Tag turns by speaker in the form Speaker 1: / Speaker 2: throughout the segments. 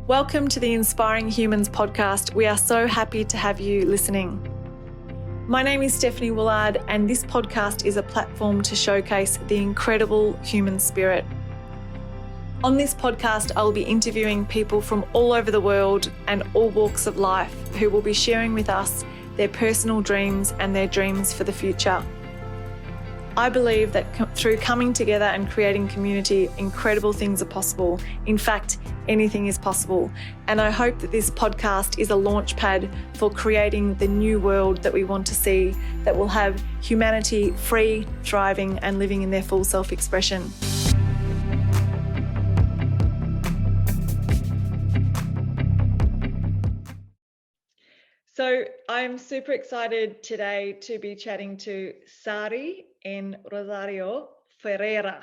Speaker 1: Welcome to the Inspiring Humans podcast. We are so happy to have you listening. My name is Stephanie Willard, and this podcast is a platform to showcase the incredible human spirit. On this podcast, I'll be interviewing people from all over the world and all walks of life who will be sharing with us their personal dreams and their dreams for the future. I believe that through coming together and creating community, incredible things are possible. In fact, anything is possible. And I hope that this podcast is a launch pad for creating the new world that we want to see, that will have humanity free, thriving, and living in their full self-expression. So I'm super excited today to be chatting to Sary Rosario-Ferreira.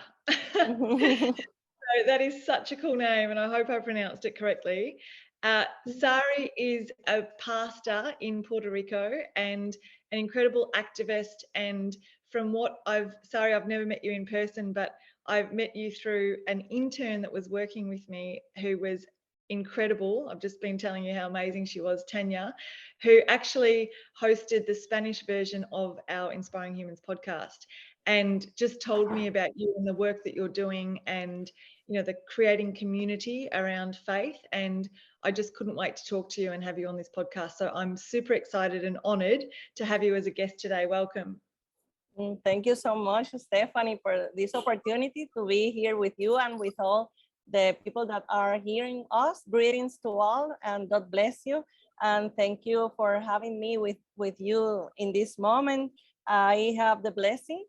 Speaker 1: So that is such a cool name, and I hope I pronounced it correctly. Sary is a pastor in Puerto Rico and an incredible activist. And from what Sary, I've never met you in person, but I've met you through an intern that was working with me who was incredible. I've just been telling you how amazing she was, Tanya, who actually hosted the Spanish version of our Inspiring Humans podcast and just told me about you and the work that you're doing and, you know, the creating community around faith. And I just couldn't wait to talk to you and have you on this podcast. So I'm super excited and honored to have you as a guest today. Welcome.
Speaker 2: Thank you so much, Stephanie, for this opportunity to be here with you and with all the people that are hearing us. Greetings to all, and God bless you. And thank you for having me with you in this moment. I have the blessing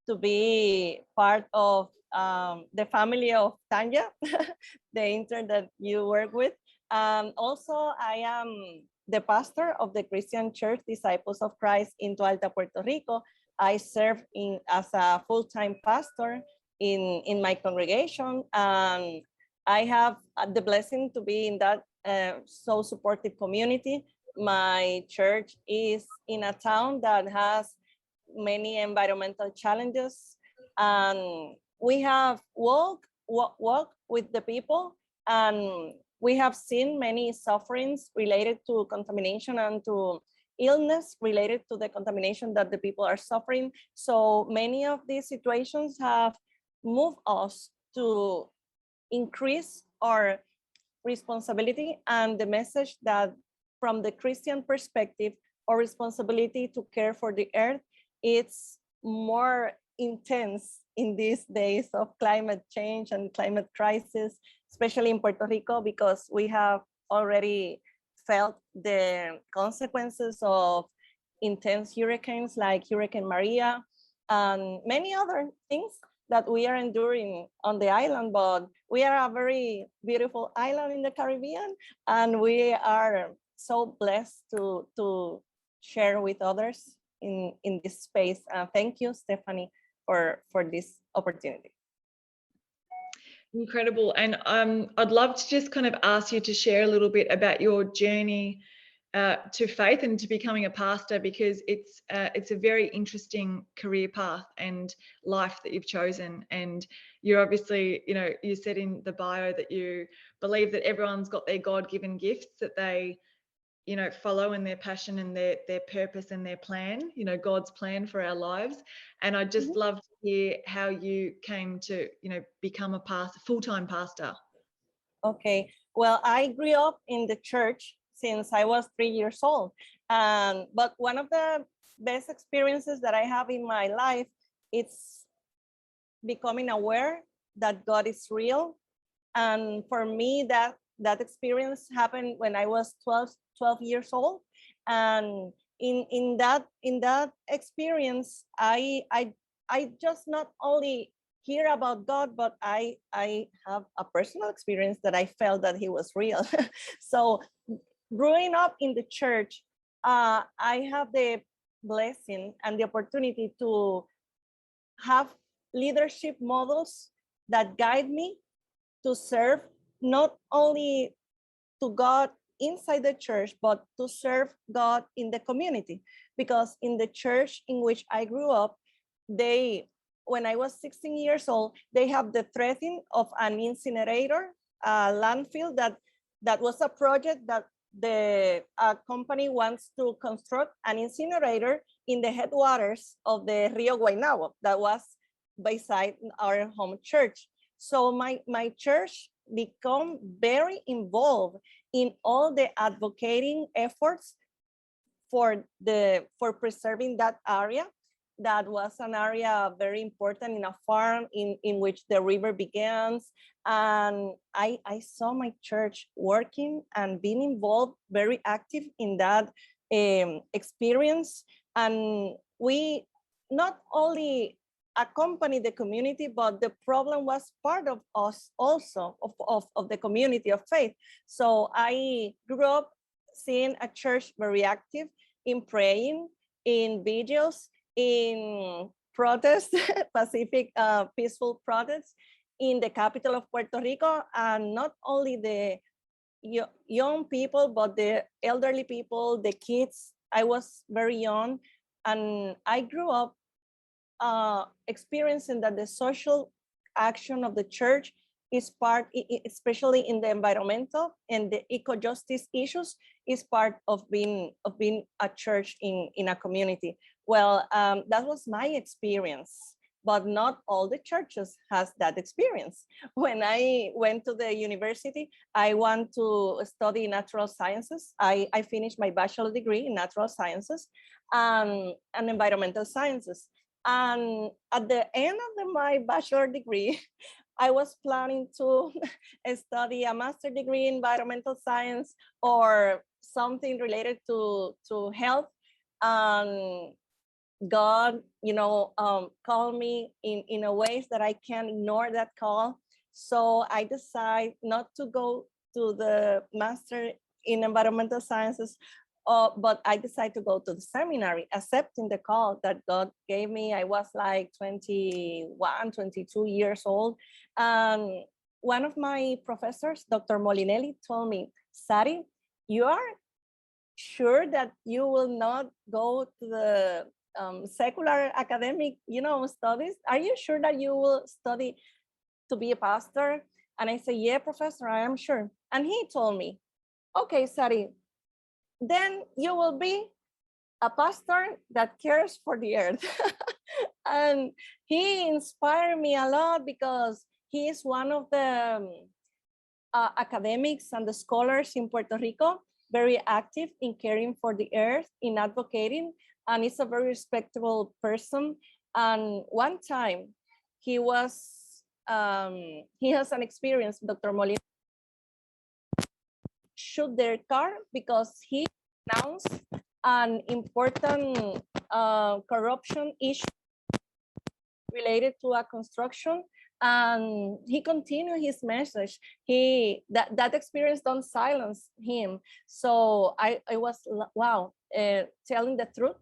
Speaker 2: to be part of the family of Tanya, the intern that you work with. Also, I am the pastor of the Christian Church Disciples of Christ in Toa Alta Puerto Rico. I serve as a full-time pastor in my congregation, and I have the blessing to be in that so supportive community. My church is in a town that has many environmental challenges, and we have walked with the people, and we have seen many sufferings related to contamination and to illness related to the contamination that the people are suffering. So many of these situations have moved us to increase our responsibility and the message that from the Christian perspective, our responsibility to care for the earth, it's more intense in these days of climate change and climate crisis, especially in Puerto Rico, because we have already felt the consequences of intense hurricanes like Hurricane Maria and many other things that we are enduring on the island. But we are a very beautiful island in the Caribbean, and we are so blessed to share with others in this space. Thank you, Stephanie, for this opportunity.
Speaker 1: Incredible. And I'd love to just kind of ask you to share a little bit about your journey to faith and to becoming a pastor, because it's a very interesting career path and life that you've chosen. And you're obviously, you know, you said in the bio that you believe that everyone's got their God-given gifts that they, you know, follow in their passion and their purpose and their plan, you know, God's plan for our lives. And I'd just love to hear how you came to, you know, become a full-time pastor.
Speaker 2: Okay, well, I grew up in the church since I was 3 years old. But one of the best experiences that I have in my life, it's becoming aware that God is real. And for me, that experience happened when I was 12 years old. And in that experience, I just not only hear about God, but I have a personal experience that I felt that he was real. So growing up in the church, I have the blessing and the opportunity to have leadership models that guide me to serve not only to God inside the church, but to serve God in the community. Because in the church in which I grew up, when I was 16 years old, they have the threatening of an incinerator, a landfill that that was a project that the company wants to construct an incinerator in the headwaters of the Rio Guaynabo that was beside our home church. So my church become very involved in all the advocating efforts for preserving that area. That was an area very important in a farm in which the river begins. And I saw my church working and being involved, very active in that experience. And we not only accompany the community, but the problem was part of us also, of the community of faith. So I grew up seeing a church very active in praying, in vigils, in protests, Pacific peaceful protests in the capital of Puerto Rico, and not only the young people, but the elderly people, the kids. I was very young, and I grew up experiencing that the social action of the church is part, especially in the environmental and the eco-justice issues, is part of being a church in a community. Well, that was my experience, but not all the churches has that experience. When I went to the university, I want to study natural sciences. I finished my bachelor degree in natural sciences and environmental sciences. And at the end of my bachelor degree, I was planning to study a master degree in environmental science or something related to health. God, called me in a ways that I can't ignore that call. So I decided not to go to the master in environmental sciences, but I decided to go to the seminary, accepting the call that God gave me. I was like 21, 22 years old. And one of my professors, Dr. Molinelli, told me, Sary, you are sure that you will not go to the secular academic, studies? Are you sure that you will study to be a pastor? And I said, yeah, professor, I am sure. And he told me, okay, Sary, then you will be a pastor that cares for the earth. And he inspired me a lot because he is one of the academics and the scholars in Puerto Rico, very active in caring for the earth, in advocating, and he's a very respectable person. And one time he has an experience, Dr. Molina, shoot their car because he announced an important corruption issue related to a construction, and he continued his message. That experience don't silence him. So I was, wow, telling the truth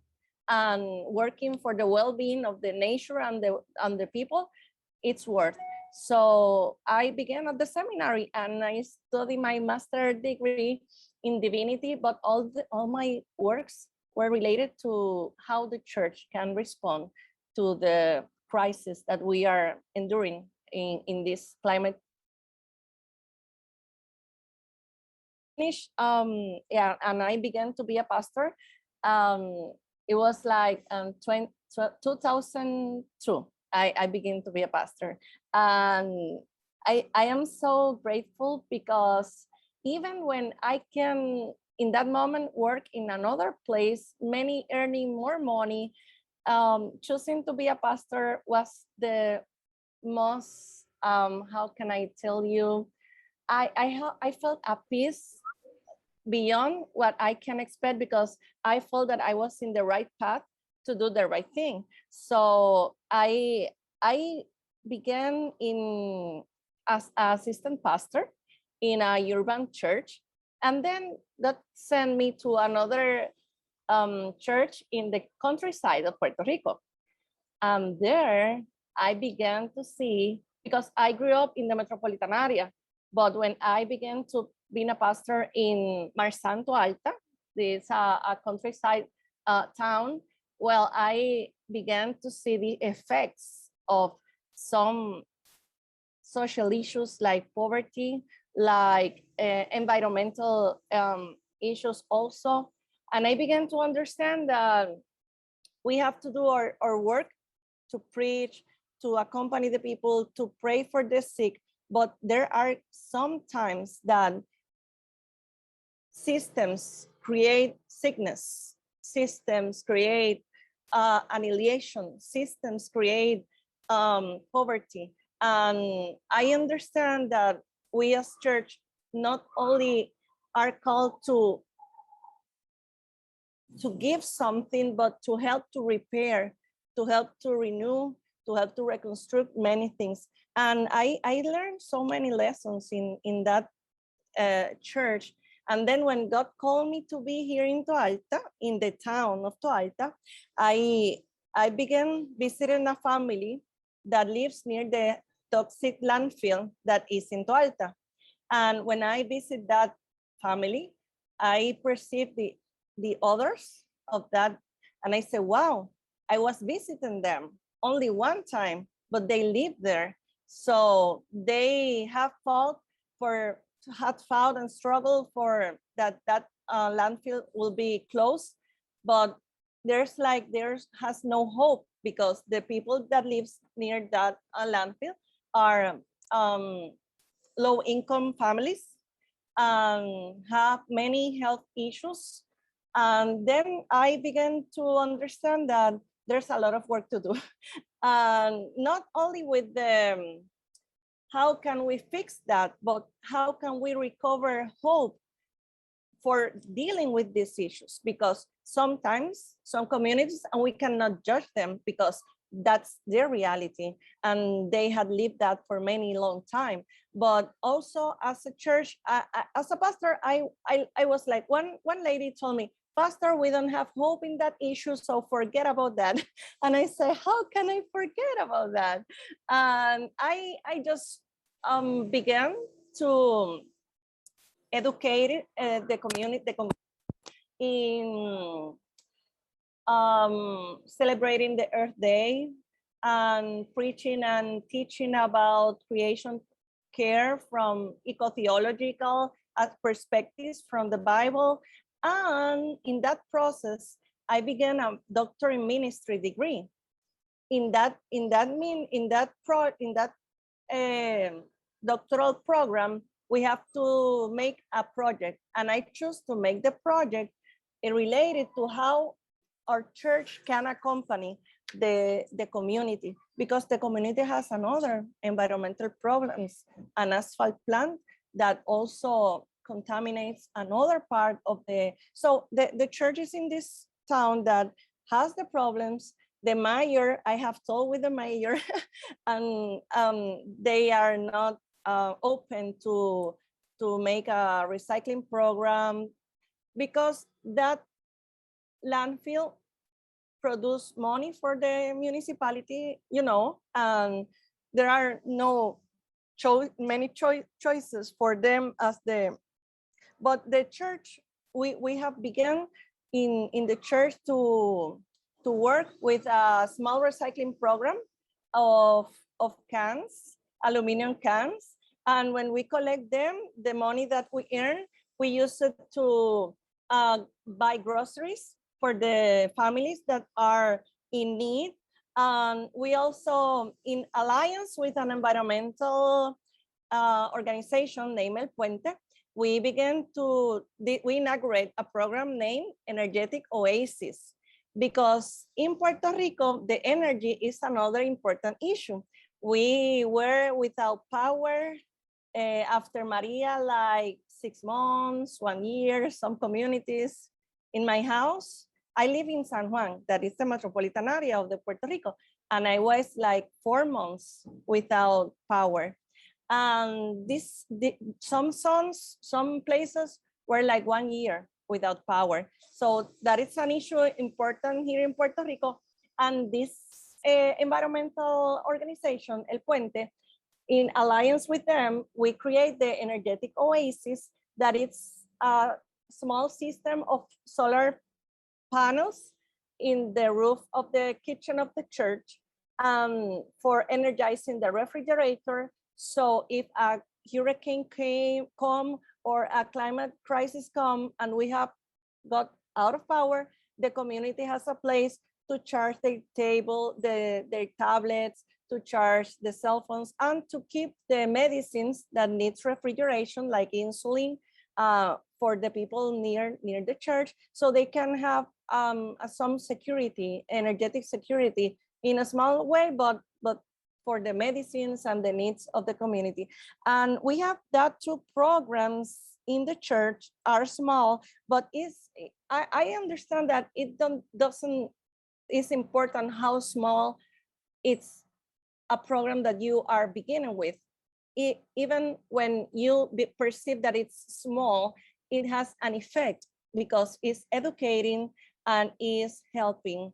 Speaker 2: and working for the well-being of the nature and the people, it's worth. So I began at the seminary and I studied my master degree in divinity, but all my works were related to how the church can respond to the crisis that we are enduring in this climate. Yeah, and I began to be a pastor. It was like 2002. I began to be a pastor, and I am so grateful because even when I can in that moment work in another place, many earning more money, choosing to be a pastor was the most, how can I tell you, I felt a peace beyond what I can expect because I felt that I was in the right path to do the right thing. So I began as assistant pastor in a urban church, and then that sent me to another church in the countryside of Puerto Rico. And there I began to see, because I grew up in the metropolitan area, but when I began to be a pastor in Toa Alta, this a countryside town, well, I began to see the effects of some social issues like poverty, like environmental issues also. And I began to understand that we have to do our work to preach, to accompany the people, to pray for the sick. But there are some times that systems create sickness, systems create annihilation, systems create poverty. And I understand that we as church not only are called to give something, but to help to repair, to help to renew, to help to reconstruct many things. And I learned so many lessons in that church. And then when God called me to be here in Toa Alta, in the town of Toa Alta, I began visiting a family that lives near the toxic landfill that is in Toa Alta. And when I visit that family, I perceive the others of that. And I said, wow, I was visiting them only one time, but they live there. So they have fought and struggled for that landfill will be closed. But there has no hope, because the people that lives near that landfill are low income families and have many health issues. And then I began to understand that there's a lot of work to do. And not only with the how can we fix that, but how can we recover hope for dealing with these issues? Because sometimes some communities, and we cannot judge them because that's their reality and they had lived that for many long time. But also as a church, as a pastor, I was like, one lady told me, Pastor, we don't have hope in that issue, so forget about that. And I say, how can I forget about that? And I just began to educate the community in celebrating the Earth Day and preaching and teaching about creation care from eco-theological perspectives from the Bible. And in that process, I began a doctorate in ministry degree. In that doctoral program, we have to make a project, and I choose to make the project related to how our church can accompany the community, because the community has another environmental problems, an asphalt plant that also contaminates another part of so the church is in this town that has the problems. The mayor, I have talked with the mayor, and they are not open to make a recycling program, because that landfill produce money for the municipality, and there are no many choices for them but the church, we have begun in the church to work with a small recycling program of cans, aluminum cans. And when we collect them, the money that we earn, we use it to buy groceries for the families that are in need. And we also, in alliance with an environmental organization named El Puente, we inaugurate a program named Energetic Oasis, because in Puerto Rico, the energy is another important issue. We were without power after Maria, like 6 months, 1 year, some communities. In my house, I live in San Juan, that is the metropolitan area of the Puerto Rico, and I was like 4 months without power. And some places were like 1 year without power. So that is an issue important here in Puerto Rico. And this environmental organization, El Puente, in alliance with them, we create the Energetic Oasis, that it's a small system of solar panels in the roof of the kitchen of the church for energizing the refrigerator. So if a hurricane come or a climate crisis come and we have got out of power, the community has a place to charge their table, their tablets, to charge the cell phones, and to keep the medicines that needs refrigeration, like insulin, for the people near the church, so they can have some security, energetic security, in a small way, but for the medicines and the needs of the community. And we have that two programs in the church, are small, but I understand that it doesn't, it's important how small it's a program that you are beginning with. Even when you perceive that it's small, it has an effect because it's educating and is helping.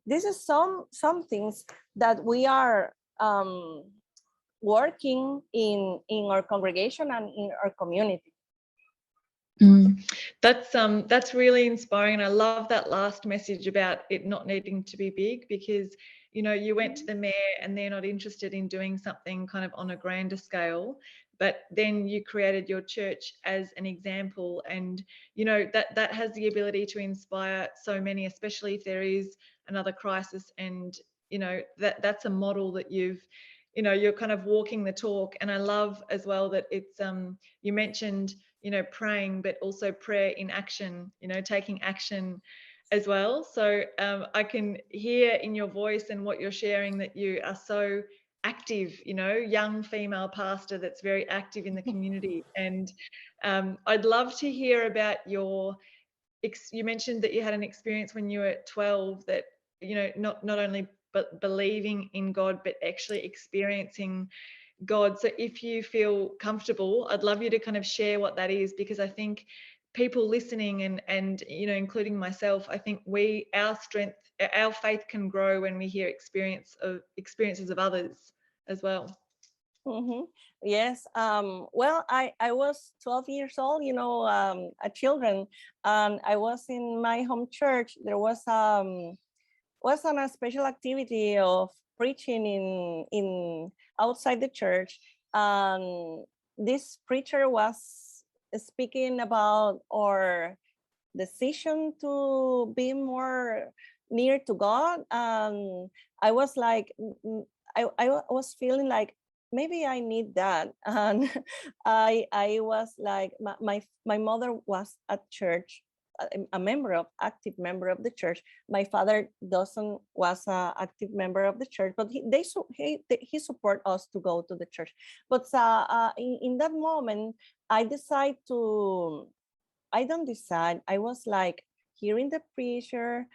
Speaker 2: This is some things that we are working in our congregation and in our community.
Speaker 1: That's really inspiring, and I love that last message about it not needing to be big, because you went to the mayor and they're not interested in doing something kind of on a grander scale, but then you created your church as an example, and that has the ability to inspire so many, especially if there is another crisis, and that's a model that you're kind of walking the talk. And I love as well that it's you mentioned praying, but also prayer in action, taking action as well. So I can hear in your voice and what you're sharing that you are so active, young female pastor that's very active in the community. And I'd love to hear about you mentioned that you had an experience when you were 12 that, not only believing in God, but actually experiencing God. So if you feel comfortable, I'd love you to kind of share what that is, because I think people listening and including myself, I think our faith can grow when we hear experiences of others as well.
Speaker 2: Yes. Well, I was 12 years old, a children, and I was in my home church. There was on a special activity of preaching in outside the church, and this preacher was speaking about our decision to be more near to God. And I was like, I was feeling like maybe I need that. And I was like, my mother was at church, active member of the church. My father was an active member of the church, but he support us to go to the church. But in that moment, I don't decide. I was like hearing the preacher,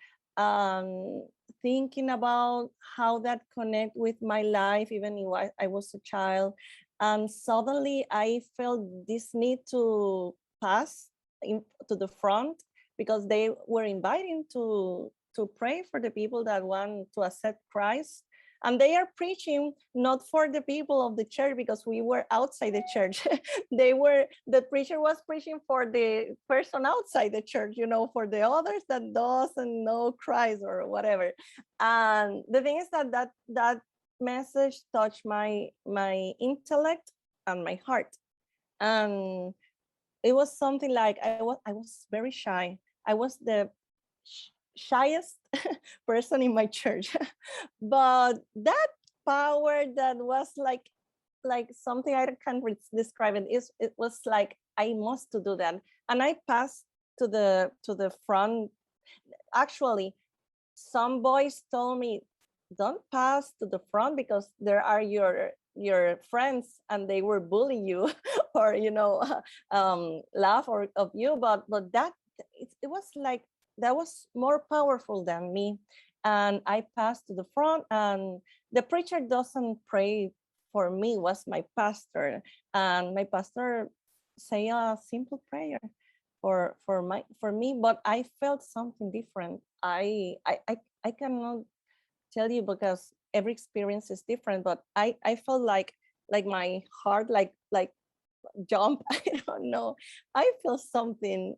Speaker 2: thinking about how that connect with my life, even if I was a child. And suddenly I felt this need to pass to the front, because they were inviting to pray for the people that want to accept Christ. And they are preaching not for the people of the church, because we were outside the church. The preacher was preaching for the person outside the church, for the others that doesn't know Christ or whatever. And the thing is that message touched my intellect and my heart. And it was something like I was very shy. I was the shyest person in my church, but that power that was like something I can't describe it. It was like I must to do that, and I passed to the front. Actually, some boys told me, "Don't pass to the front because there are your friends and they were bullying you or laugh of you." But that it was like that was more powerful than me. And I passed to the front, and the preacher doesn't pray for me, was my pastor. And my pastor say a simple prayer for me, but I felt something different. I cannot tell you because every experience is different, but I felt like my heart like jump. I don't know. I feel something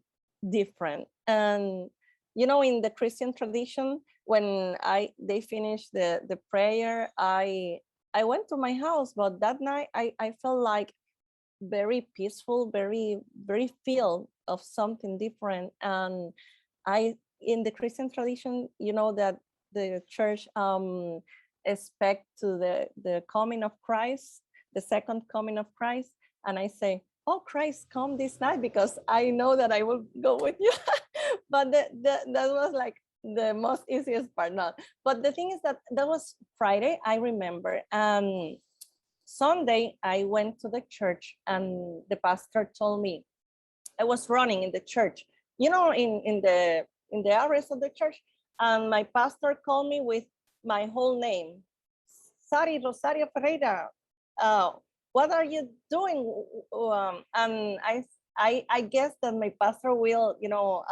Speaker 2: different. And in the Christian tradition, when they finish the prayer, I I went to my house, but that night I felt like very peaceful, very feel of something different. And I, in the Christian tradition, you know that the church expect to the coming of Christ, the second coming of Christ. And I say, oh, Christ, come this night, because I know that I will go with you. But that was like the most easiest part. Not, but the thing is that that was Friday, I remember. Sunday, I went to the church, and the pastor told me, I was running in the church, you know, in the areas of the church, and my pastor called me with my whole name, Sary Rosario-Ferreira. What are you doing? And I guess that my pastor will, you know,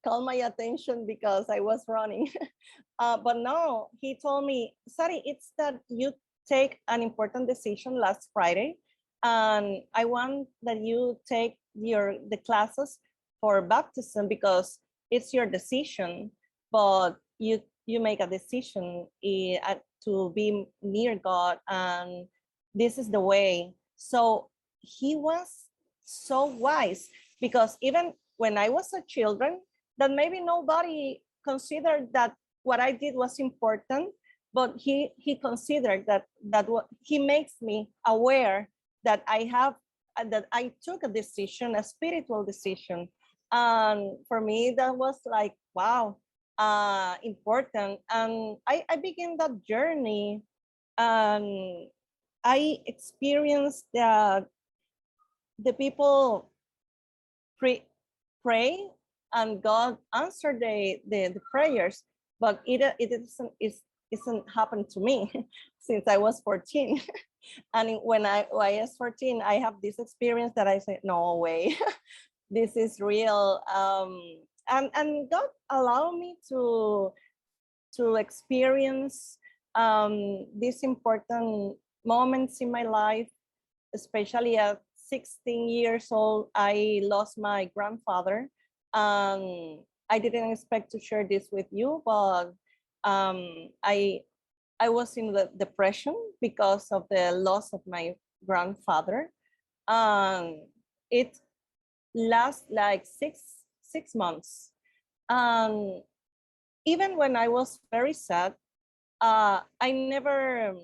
Speaker 2: call my attention because I was running. But no, he told me, Sary, it's that you take an important decision last Friday, and I want that you take the classes for baptism, because it's your decision, but you make a decision to be near God, and this is the way. So he was so wise, because even when I was a children, that maybe nobody considered that what I did was important, but he considered that what he makes me aware that I took a decision, a spiritual decision. And for me, that was like, wow, important. And I began that journey, and I experienced that the people pray, and God answered the prayers, but isn't happened to me since I was 14. And when I was 14, I have this experience that I said, no way, this is real. And God allowed me to experience these important moments in my life, especially at 16 years old. I lost my grandfather. I didn't expect to share this with you, but I was in the depression because of the loss of my grandfather. It lasts like six months. Even when I was very sad, I never,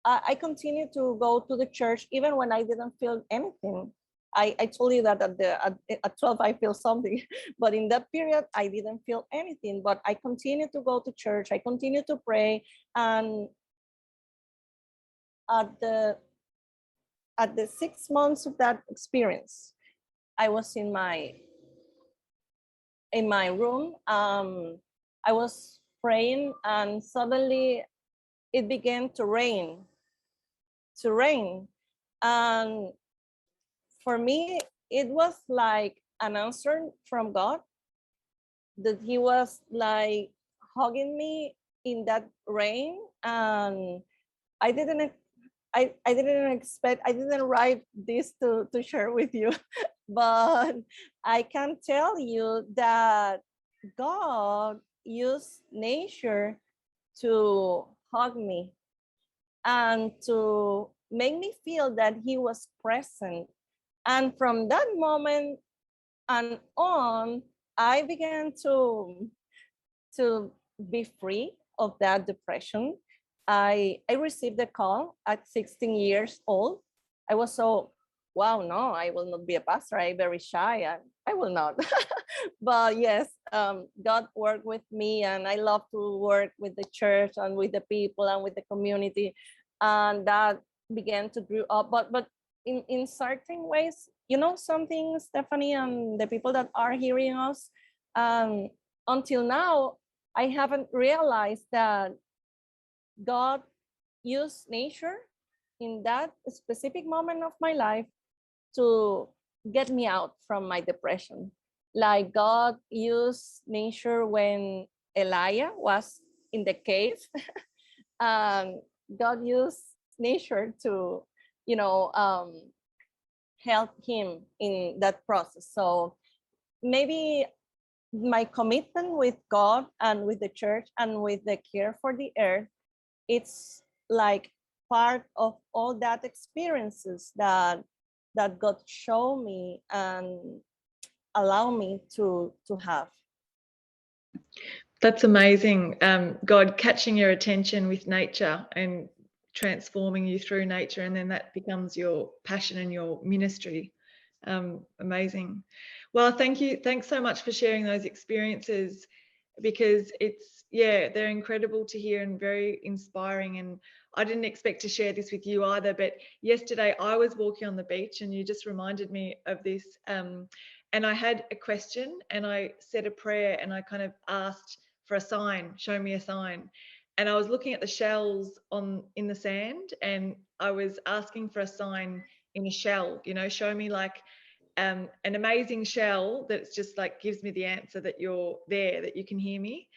Speaker 2: I continued to go to the church even when I didn't feel anything. I told you that at 12 I feel something, but in that period I didn't feel anything. But I continued to go to church. I continued to pray, and at the 6 months of that experience, I was in my room. I was praying, and suddenly it began to rain. And for me, it was like an answer from God, that he was like hugging me in that rain. And I didn't expect, I didn't write this to share with you, but I can tell you that God used nature to hug me and to make me feel that he was present. And from that moment and on, I began to be free of that depression. I received a call at 16 years old. I was so, wow, no, I will not be a pastor. I'm very shy. I will not. But yes, God worked with me, and I love to work with the church and with the people and with the community. And that began to grow up. But in certain ways, you know something, Stephanie, and the people that are hearing us, until now, I haven't realized that God used nature in that specific moment of my life to get me out from my depression. Like God used nature when Elijah was in the cave. God used nature to, you know, help him in that process. So maybe my commitment with God and with the church and with the care for the earth, it's like part of all that experiences that God showed me and allow me to have.
Speaker 1: That's amazing. God catching your attention with nature and transforming you through nature, and then that becomes your passion and your ministry. Amazing. Well, thank you. Thanks so much for sharing those experiences, because they're incredible to hear and very inspiring. And I didn't expect to share this with you either, but yesterday I was walking on the beach and you just reminded me of this. And I had a question and I said a prayer and I kind of asked for a sign, show me a sign. And I was looking at the shells in the sand, and I was asking for a sign in a shell, show me like an amazing shell that's just like gives me the answer that you're there, that you can hear me.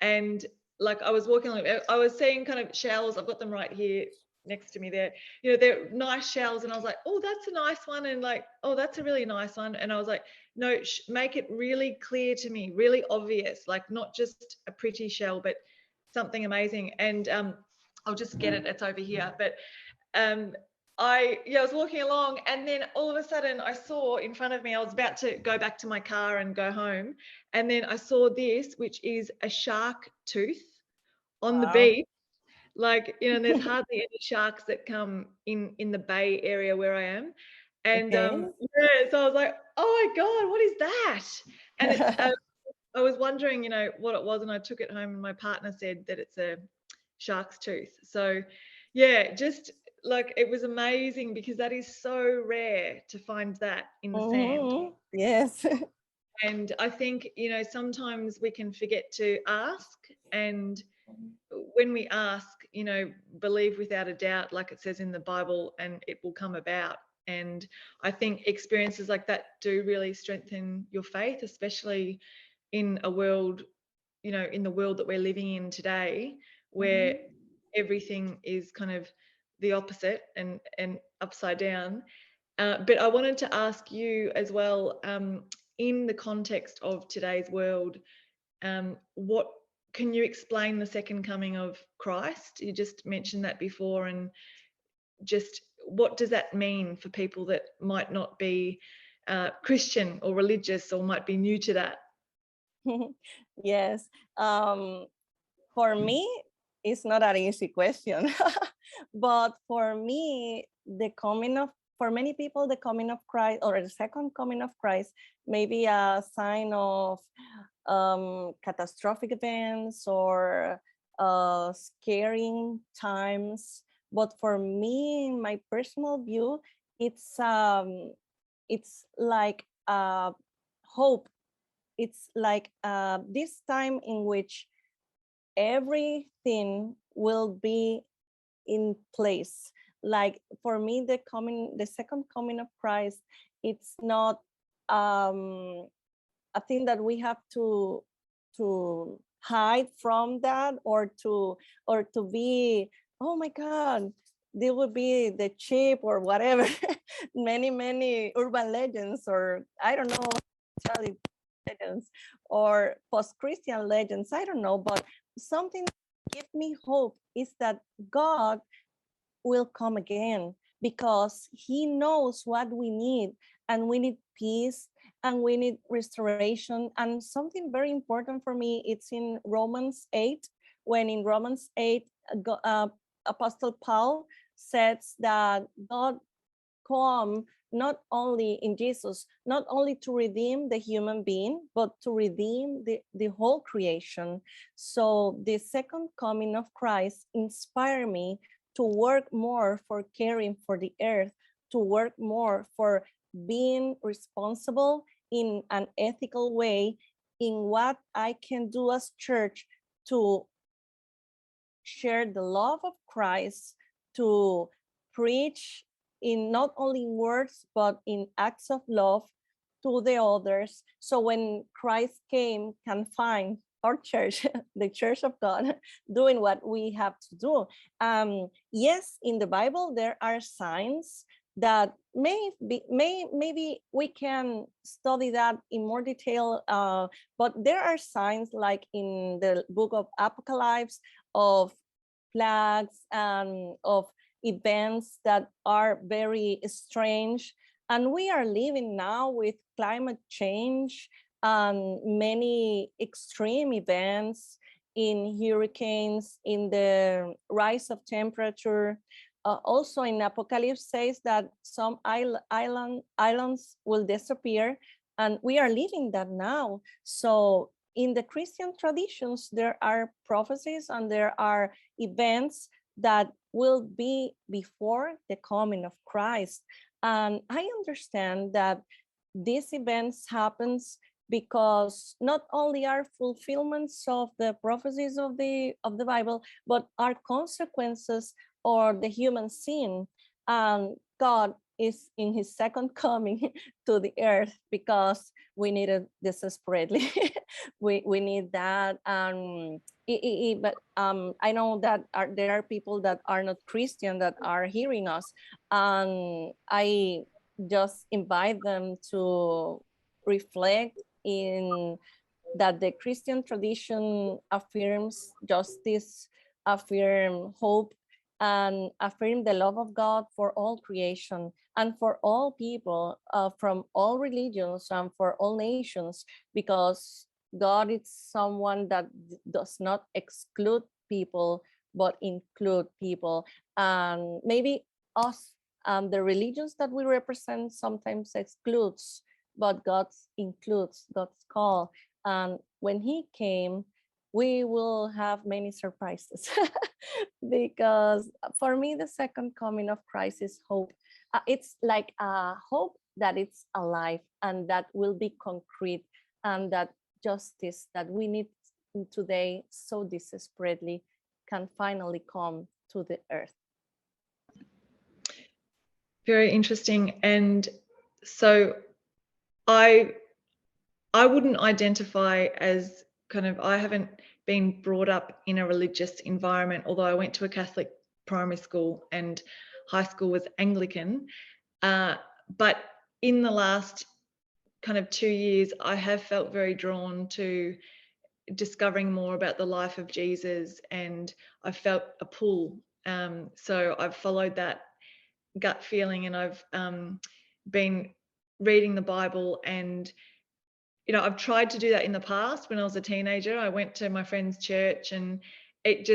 Speaker 1: And like I was walking along, I was seeing kind of shells. I've got them right here next to me there. They're nice shells, and I was like, oh, that's a nice one, and like, oh, that's a really nice one. And I was like, no, make it really clear to me, really obvious, like not just a pretty shell, but something amazing. And I'll just get it. It's over here. But I was walking along, and then all of a sudden I saw in front of me, I was about to go back to my car and go home, and then I saw this, which is a shark tooth on the beach. Like, there's hardly any sharks that come in the Bay Area where I am. And so I was like, oh my God, what is that? And it's I was wondering, what it was, and I took it home and my partner said that it's a shark's tooth. So yeah, just like it was amazing, because that is so rare to find that in the sand.
Speaker 2: Yes.
Speaker 1: And I think, sometimes we can forget to ask, and when we ask, believe without a doubt, like it says in the Bible, and it will come about. And I think experiences like that do really strengthen your faith, especially in a world, in the world that we're living in today, where everything is kind of the opposite and upside down. But I wanted to ask you as well, in the context of today's world, what can you explain the second coming of Christ? You just mentioned that before, and just what does that mean for people that might not be Christian or religious, or might be new to that?
Speaker 2: Yes. For me, it's not an easy question, but for me, for many people, the coming of Christ, or the second coming of Christ, may be a sign of catastrophic events or scaring times. But for me, in my personal view, it's like hope. It's like this time in which everything will be in place. Like for me, the second coming of Christ, it's not a thing that we have to hide from that, or to be, oh my God, there will be the chip or whatever. many urban legends, or I don't know, legends or post-Christian legends, I don't know, but something that gives me hope is that God will come again, because he knows what we need, and we need peace, and we need restoration. And something very important for me, it's in Romans 8, when in Romans 8, Apostle Paul says that God come not only in Jesus, not only to redeem the human being, but to redeem the whole creation. So the second coming of Christ inspired me to work more for caring for the earth, to work more for being responsible in an ethical way in what I can do as church to share the love of Christ, to preach in not only in words, but in acts of love to the others. So when Christ came, can find our church, the church of God, doing what we have to do. Yes, in the Bible, there are signs that maybe we can study that in more detail, but there are signs like in the book of Apocalypse of plagues and of events that are very strange. And we are living now with climate change and many extreme events, in hurricanes, in the rise of temperature. Also in Apocalypse says that some islands will disappear, and we are living that now. So in the Christian traditions, there are prophecies and there are events that will be before the coming of Christ. And I understand that these events happens because not only are fulfillments of the prophecies of the Bible, but are consequences or the human sin. And God is in his second coming to the earth because we need it desperately. we need that. But I know that there are people that are not Christian that are hearing us, and I just invite them to reflect in that the Christian tradition affirms justice, affirm hope, and affirm the love of God for all creation and for all people, from all religions and for all nations, because God is someone that does not exclude people, but include people. And maybe us, the religions that we represent sometimes excludes, but God includes, God's call. And when he came, we will have many surprises. Because for me, the second coming of Christ is hope. It's like a hope that it's alive and that will be concrete, and that justice that we need today so desperately can finally come to the earth.
Speaker 1: Very interesting. And so I wouldn't identify as I haven't been brought up in a religious environment, although I went to a Catholic primary school and high school was Anglican. But in the last 2 years, I have felt very drawn to discovering more about the life of Jesus, and I felt a pull. So I've followed that gut feeling, and I've been reading the Bible. And I've tried to do that in the past. When I was a teenager, I went to my friend's church, and it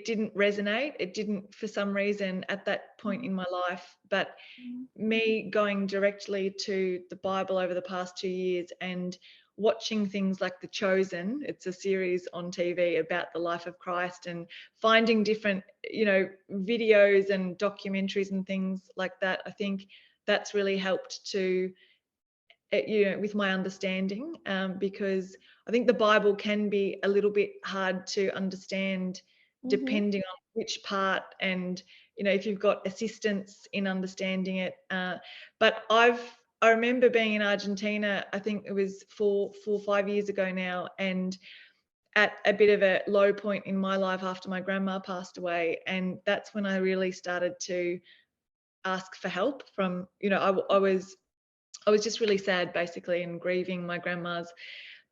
Speaker 1: didn't resonate. It didn't, for some reason, at that point in my life. But me going directly to the Bible over the past 2 years and watching things like The Chosen, it's a series on TV about the life of Christ, and finding different, videos and documentaries and things like that, I think that's really helped to, with my understanding, because I think the Bible can be a little bit hard to understand depending on which part, and if you've got assistance in understanding it. But I remember being in Argentina, I think it was 4 or 5 years ago now, and at a bit of a low point in my life after my grandma passed away, and that's when I really started to ask for help from, I was just really sad, basically, and grieving my grandma's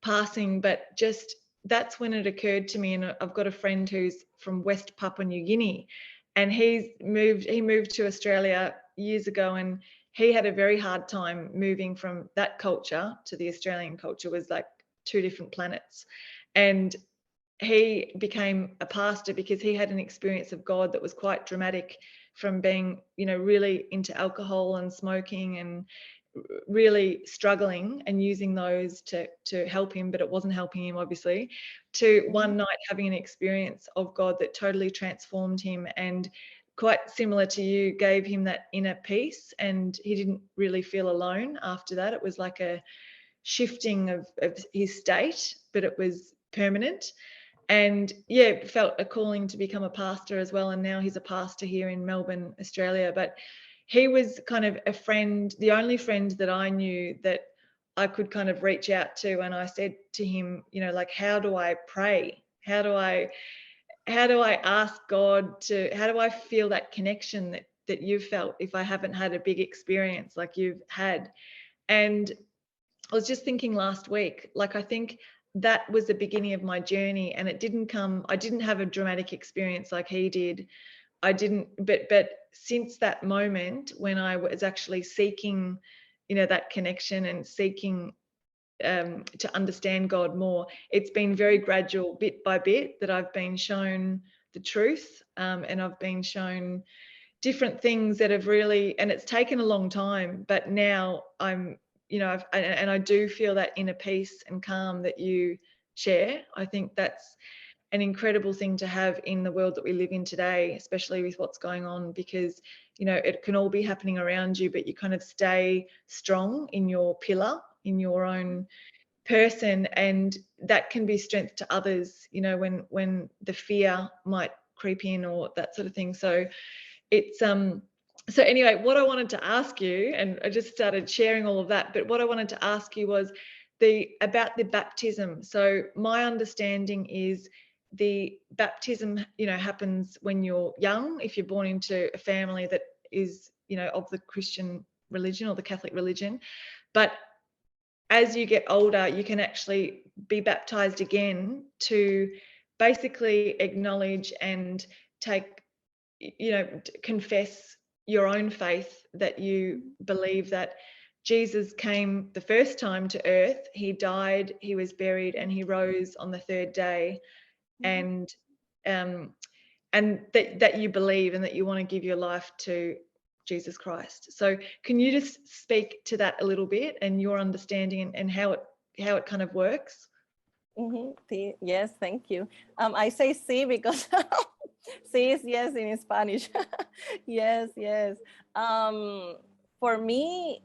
Speaker 1: passing. But just that's when it occurred to me. And I've got a friend who's from West Papua New Guinea, and he moved to Australia years ago, and he had a very hard time moving from that culture to the Australian culture. It was like two different planets. And he became a pastor because he had an experience of God that was quite dramatic, from being, really into alcohol and smoking and really struggling, and using those to help him, but it wasn't helping him, obviously, to one night having an experience of God that totally transformed him, and quite similar to you, gave him that inner peace, and he didn't really feel alone after that. It was like a shifting of his state, but it was permanent. And felt a calling to become a pastor as well, and now he's a pastor here in Melbourne, Australia. But he was kind of a friend, the only friend that I knew that I could kind of reach out to. And I said to him, like, how do I pray? How do I ask God to, how do I feel that connection that you've felt if I haven't had a big experience like you've had? And I was just thinking last week, like, I think that was the beginning of my journey, and I didn't have a dramatic experience like he did. But since that moment when I was actually seeking, that connection and seeking to understand God more, it's been very gradual, bit by bit, that I've been shown the truth, and I've been shown different things that have really, and it's taken a long time, but now I'm, and I do feel that inner peace and calm that you share. I think that's an incredible thing to have in the world that we live in today, especially with what's going on, because it can all be happening around you, but you kind of stay strong in your pillar, in your own person, and that can be strength to others, when the fear might creep in or that sort of thing. So it's so anyway, what I wanted to ask you, and I just started sharing all of that, but what I wanted to ask you was about the baptism. So my understanding is the baptism, happens when you're young, if you're born into a family that is, of the Christian religion or the Catholic religion. But as you get older, you can actually be baptized again to basically acknowledge and take, confess your own faith, that you believe that Jesus came the first time to earth, he died, he was buried, and he rose on the third day. And that you believe and that you want to give your life to Jesus Christ. So can you just speak to that a little bit and your understanding and how it kind of works?
Speaker 2: Yes, thank you. I say sí because sí is yes in Spanish. Yes. For me,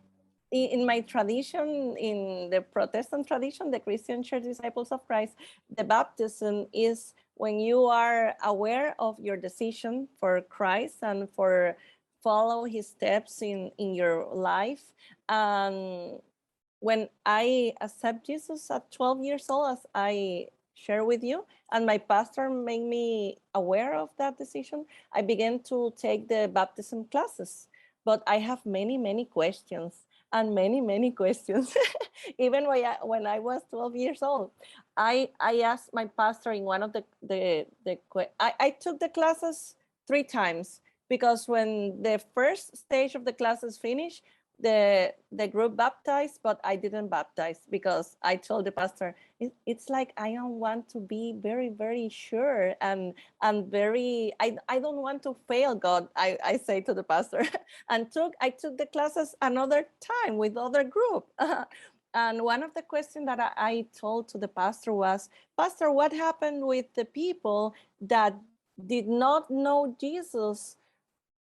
Speaker 2: in my tradition, in the Protestant tradition, the Christian Church Disciples of Christ, the baptism is when you are aware of your decision for Christ and for follow his steps in your life. And when I accept Jesus at 12 years old, as I share with you, and my pastor made me aware of that decision, I began to take the baptism classes. But I have many questions and many questions. Even when I was 12 years old, I asked my pastor in one of I took the classes 3 times, because when the first stage of the classes finished, the group baptized, but I didn't baptize because I told the pastor, it's like I don't want to be very sure and very, I don't want to fail God, I say to the pastor. And I took the classes another time with other group. And one of the questions that I told to the pastor was, Pastor, what happened with the people that did not know Jesus,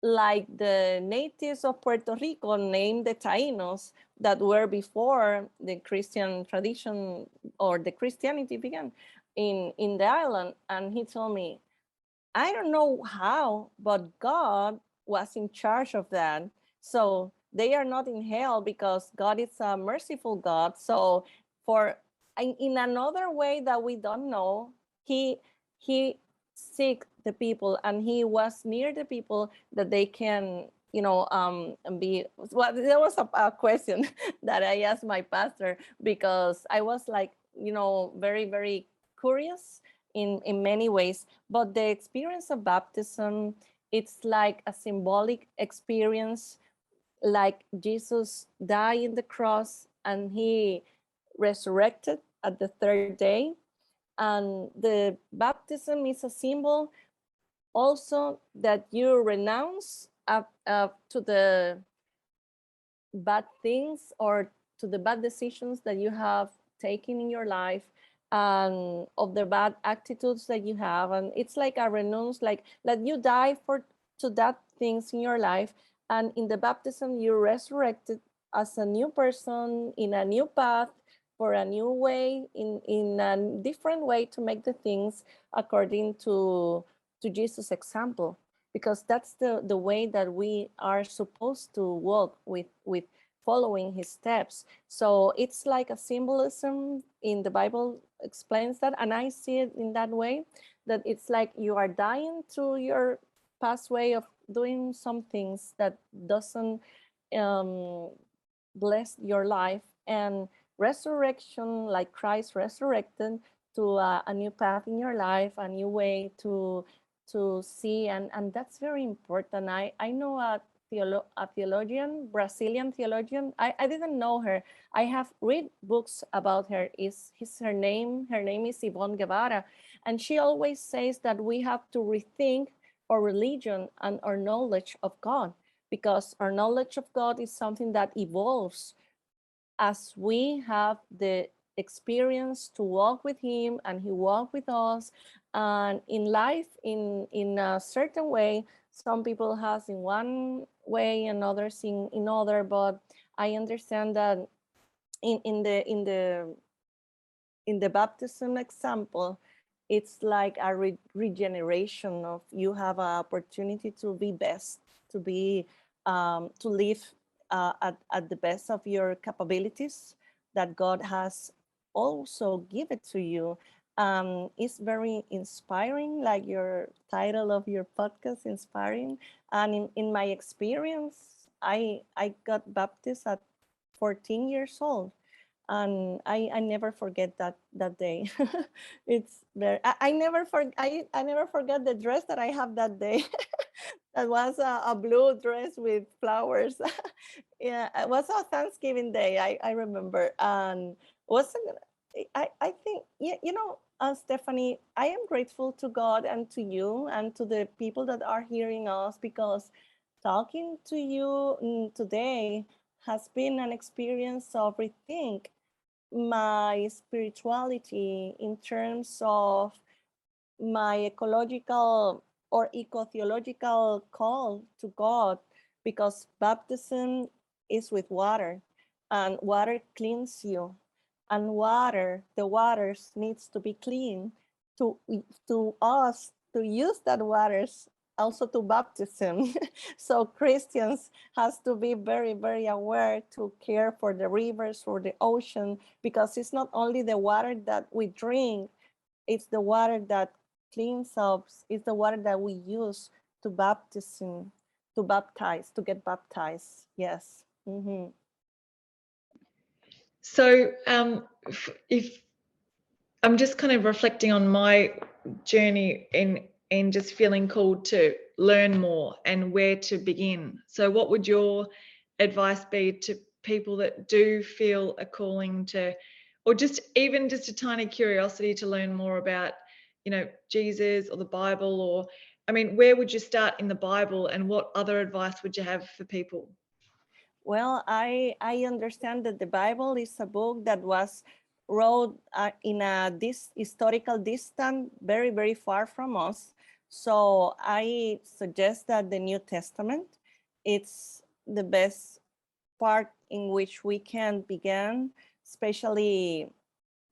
Speaker 2: like the natives of Puerto Rico, named the Taínos, that were before the Christian tradition or the Christianity began in the island? And he told me, I don't know how, but God was in charge of that. So they are not in hell because God is a merciful God. So in another way that we don't know, he seek the people, and he was near the people that they can, be. Well, there was a question that I asked my pastor, because I was like, very curious in many ways. But the experience of baptism, it's like a symbolic experience, like Jesus died in the cross and he resurrected at the third day. And the baptism is a symbol also that you renounce to the bad things or to the bad decisions that you have taken in your life, and of the bad attitudes that you have. And it's like a renounce, like that you die to that things in your life. And in the baptism, you're resurrected as a new person in a new path, for a new way, in a different way to make the things according to Jesus' example, because that's the way that we are supposed to walk with following his steps. So it's like a symbolism in the Bible explains that, and I see it in that way, that it's like you are dying to your past way of doing some things that doesn't bless your life, and resurrection, like Christ resurrected, to a new path in your life, a new way to see, and that's very important. I know a theologian, Brazilian theologian. I didn't know her. I have read books about her. Her name is Yvonne Guevara, and she always says that we have to rethink our religion and our knowledge of God, because our knowledge of God is something that evolves as we have the experience to walk with him and he walked with us. And in life, in a certain way, some people has in one way and others in other, but I understand that in the baptism example, it's like a regeneration of, you have an opportunity to be best, to be to live at the best of your capabilities that God has also given to you. It's very inspiring, like your title of your podcast, inspiring. And in my experience, I got baptized at 14 years old, and I never forget that day. It's very, I never forget the dress that I have that day. That was a blue dress with flowers. Yeah, it was a Thanksgiving day, I remember. And was I think, you know, Stephanie, I am grateful to God and to you and to the people that are hearing us, because talking to you today has been an experience of rethink my spirituality in terms of my ecological or eco-theological call to God, because baptism is with water, and water cleans you, and the waters needs to be clean to us to use that waters also to baptism. So Christians has to be very, very aware to care for the rivers, for the ocean, because it's not only the water that we drink, it's the water that cleans up, it's the water that we use to baptism, to baptize, to get baptized. Yes. Mm-hmm.
Speaker 1: So if I'm just kind of reflecting on my journey in just feeling called to learn more and where to begin. So what would your advice be to people that do feel a calling to, or just even just a tiny curiosity to learn more about, you know, Jesus or the Bible? Or, I mean, where would you start in the Bible, and what other advice would you have for people?
Speaker 2: Well, I understand that the Bible is a book that was wrote in this historical distance, very, very far from us. So I suggest that the New Testament, it's the best part in which we can begin, especially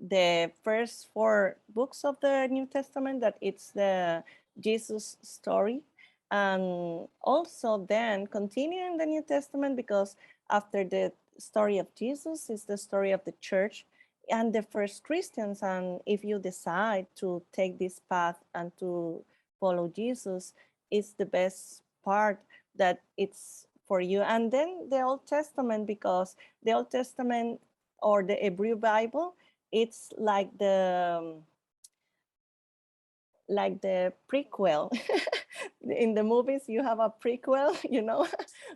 Speaker 2: the first four books of the New Testament, that it's the Jesus story. And also then continue in the New Testament, because after the story of Jesus is the story of the church and the first Christians. And if you decide to take this path and to follow Jesus, it's the best part that it's for you. And then the Old Testament, because the Old Testament or the Hebrew Bible, it's like the prequel. In the movies you have a prequel, you know.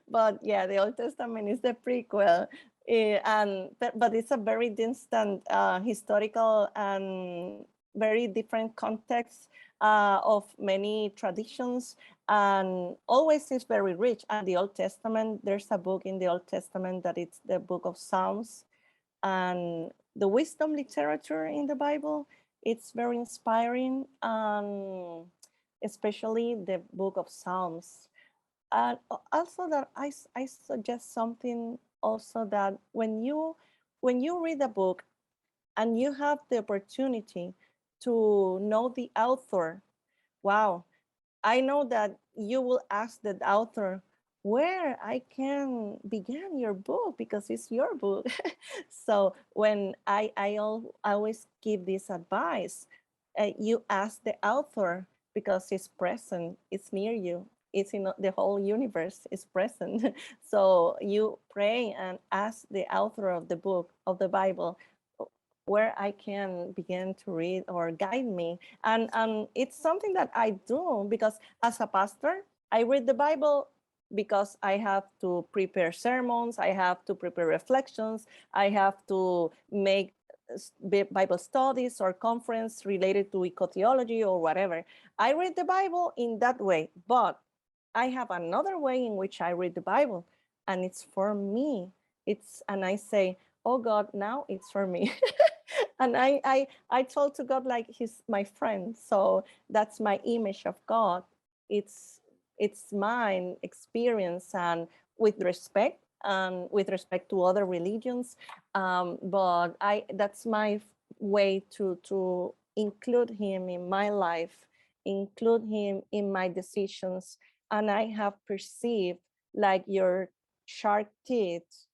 Speaker 2: But yeah, the Old Testament is the prequel. But it's a very distant historical and very different context of many traditions, and always is very rich. And the Old Testament, there's a book in the Old Testament that it's the book of Psalms, and the wisdom literature in the Bible. It's very inspiring, especially the book of Psalms. And also that I suggest something also, that when you read a book and you have the opportunity to know the author, wow, I know that you will ask the author where I can begin your book, because it's your book. So when always give this advice, you ask the author, because it's present, it's near you. it's in the whole universe is present. So you pray and ask the author of the book of the Bible where I can begin to read or guide me. And it's something that I do because as a pastor, I read the Bible because I have to prepare sermons, I have to prepare reflections, I have to make Bible studies or conference related to eco-theology or whatever. I read the Bible in that way, but I have another way in which I read the Bible, and it's for me. And I say, oh God, now it's for me. And I told to God like he's my friend. So that's my image of God. It's mine experience, and with respect to other religions. But that's my way to include him in my life, include him in my decisions. And I have perceived like your shark teeth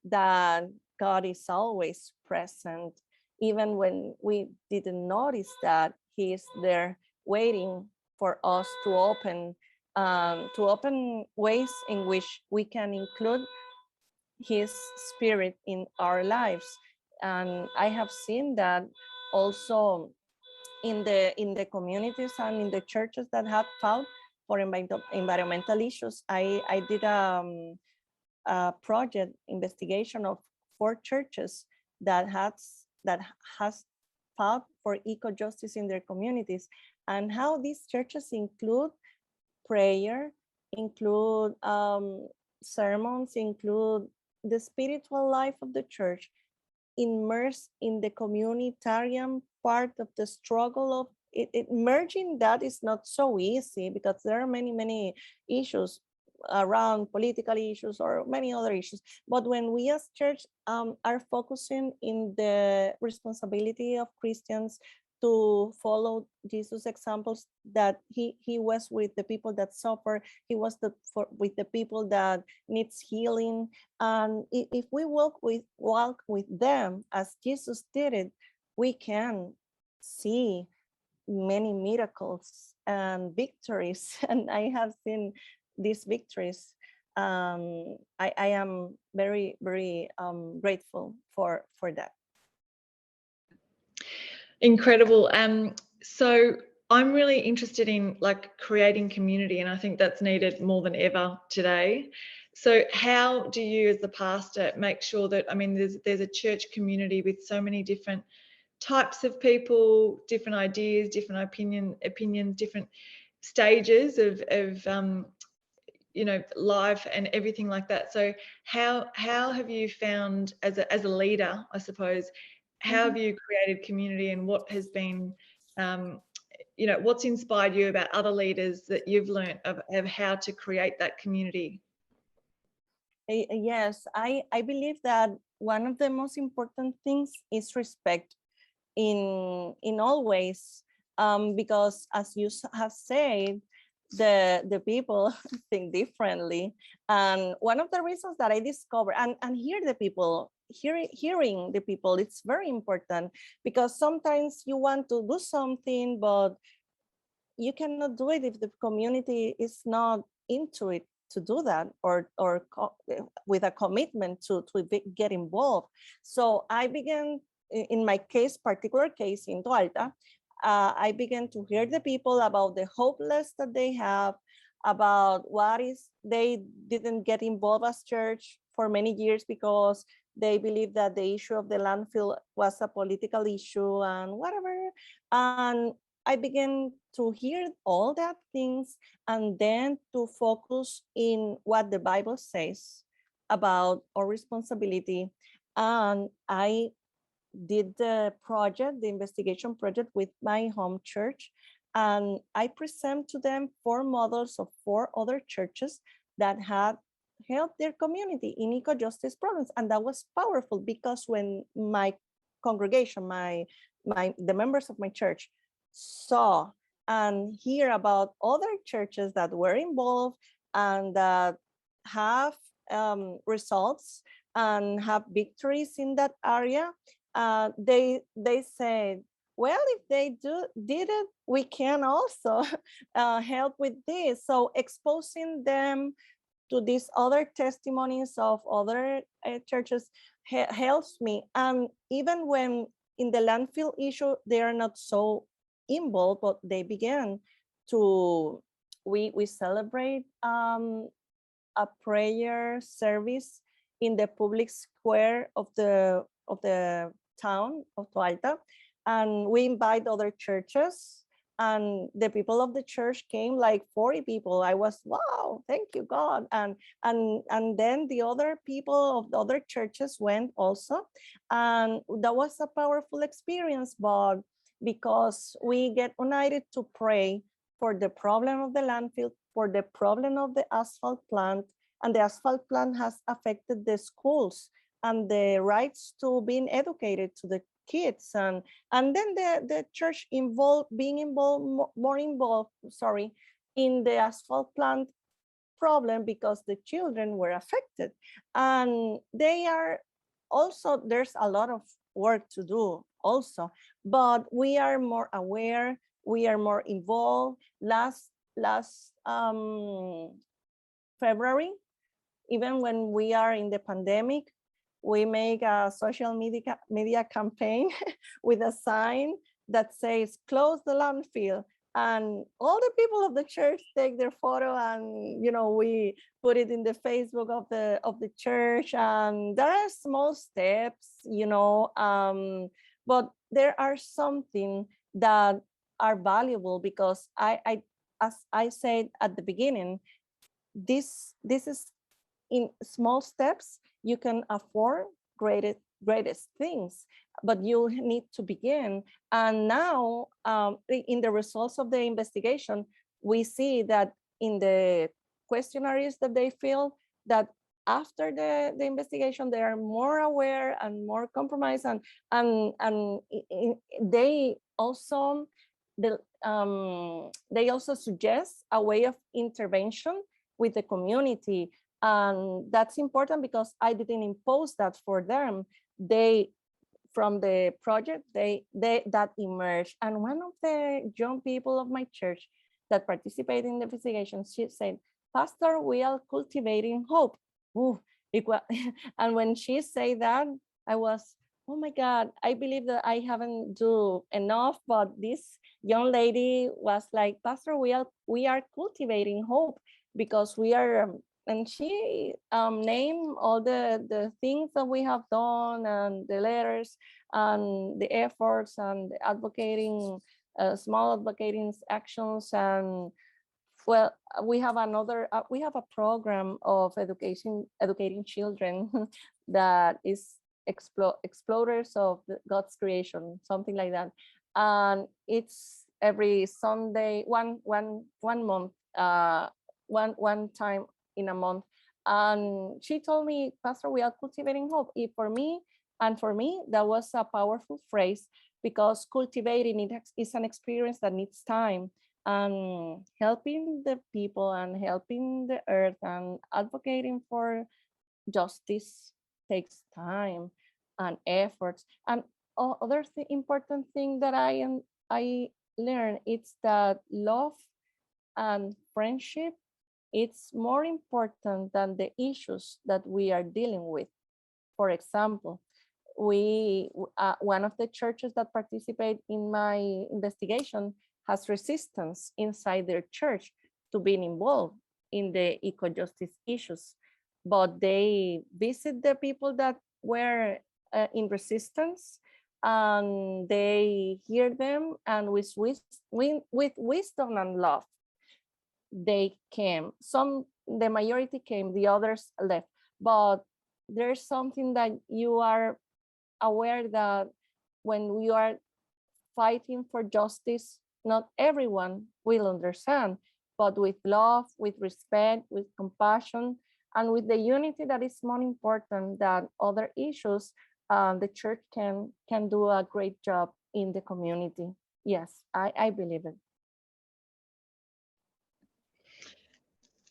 Speaker 2: that God is always present, even when we didn't notice that he is there waiting for us to open ways in which we can include his spirit in our lives. And I have seen that also in the communities and in the churches that have fought for environmental issues. I did a project investigation of 4 churches that has fought for eco justice in their communities, and how these churches include prayer, include sermons, include the spiritual life of the church, immersed in the communitarian part of the struggle of it. Merging that is not so easy because there are many issues around political issues or many other issues. But when we as church are focusing in the responsibility of Christians to follow Jesus' examples, that he was with the people that suffer, he was with the people that needs healing. And if we walk with them as Jesus did it, we can see many miracles and victories. And I have seen these victories. I am very grateful for that.
Speaker 1: Incredible. So I'm really interested in like creating community, and I think that's needed more than ever today. So how do you as the pastor make sure that, I mean, there's a church community with so many different types of people, different ideas, different opinions, different stages of you know, life and everything like that. So how have you found as a leader, I suppose, how have you created community, and what has been you know, what's inspired you about other leaders that you've learned of how to create that community?
Speaker 2: Yes, I believe that one of the most important things is respect in all ways, because as you have said, the people think differently. And one of the reasons that I discovered and hearing the people, it's very important, because sometimes you want to do something, but you cannot do it if the community is not into it to do that, or with a commitment to get involved. So I began, in my particular case in Toa Alta, I began to hear the people about the hopeless that they have, about they didn't get involved as church for many years because they believe that the issue of the landfill was a political issue and whatever. And I began to hear all that things, and then to focus in what the Bible says about our responsibility. And I did the investigation project with my home church, and I present to them 4 models of 4 other churches that had helped their community in eco-justice problems. And that was powerful, because when my congregation, the members of my church saw and hear about other churches that were involved and that have results and have victories in that area, they said, well, if they did it, we can also help with this. So exposing them to these other testimonies of other churches helps me. And even when in the landfill issue, they are not so involved, but they began to, we celebrate a prayer service in the public square of the town of Toa Alta, and we invite other churches, and the people of the church came like 40 people. I was, wow, thank you, God. And then the other people of the other churches went also, and that was a powerful experience. But because we get united to pray for the problem of the landfill, for the problem of the asphalt plant, and the asphalt plant has affected the schools and the rights to being educated to the kids, and then the church being more involved, sorry, in the asphalt plant problem, because the children were affected. And they are also, there's a lot of work to do also, but we are more aware, we are more involved. Last February, even when we are in the pandemic, we make a social media campaign with a sign that says, close the landfill. And all the people of the church take their photo, and we put it in the Facebook of the church. And there are small steps, but there are something that are valuable, because as I said at the beginning, this is in small steps. You can afford greatest things, but you need to begin. And now in the results of the investigation, we see that in the questionnaires that they fill, that after the investigation, they are more aware and more compromised, and they also they also suggest a way of intervention with the community. And that's important, because I didn't impose that for them. They, from the project, they that emerged. And one of the young people of my church that participated in the investigation, she said, Pastor, we are cultivating hope. Ooh, and when she said that, I was, oh my God, I believe that I haven't do enough. But this young lady was like, Pastor, we are cultivating hope, because we are, and she named all the things that we have done, and the letters, and the efforts, and the advocating, small advocating actions. And well, we have a program of educating children that is explorers of God's creation, something like that. And it's every Sunday, one month, one time in a month. And she told me, Pastor, we are cultivating hope. For me, that was a powerful phrase, because cultivating it is an experience that needs time. And helping the people and helping the earth and advocating for justice takes time and efforts. And other important thing that I learned, it's that love and friendship, it's more important than the issues that we are dealing with. For example, one of the churches that participate in my investigation has resistance inside their church to being involved in the eco-justice issues, but they visit the people that were in resistance, and they hear them, and with wisdom and love, they came. The majority came, the others left. But there's something that you are aware, that when we are fighting for justice, not everyone will understand, but with love, with respect, with compassion, and with the unity that is more important than other issues, the church can do a great job in the community. Yes, I believe it.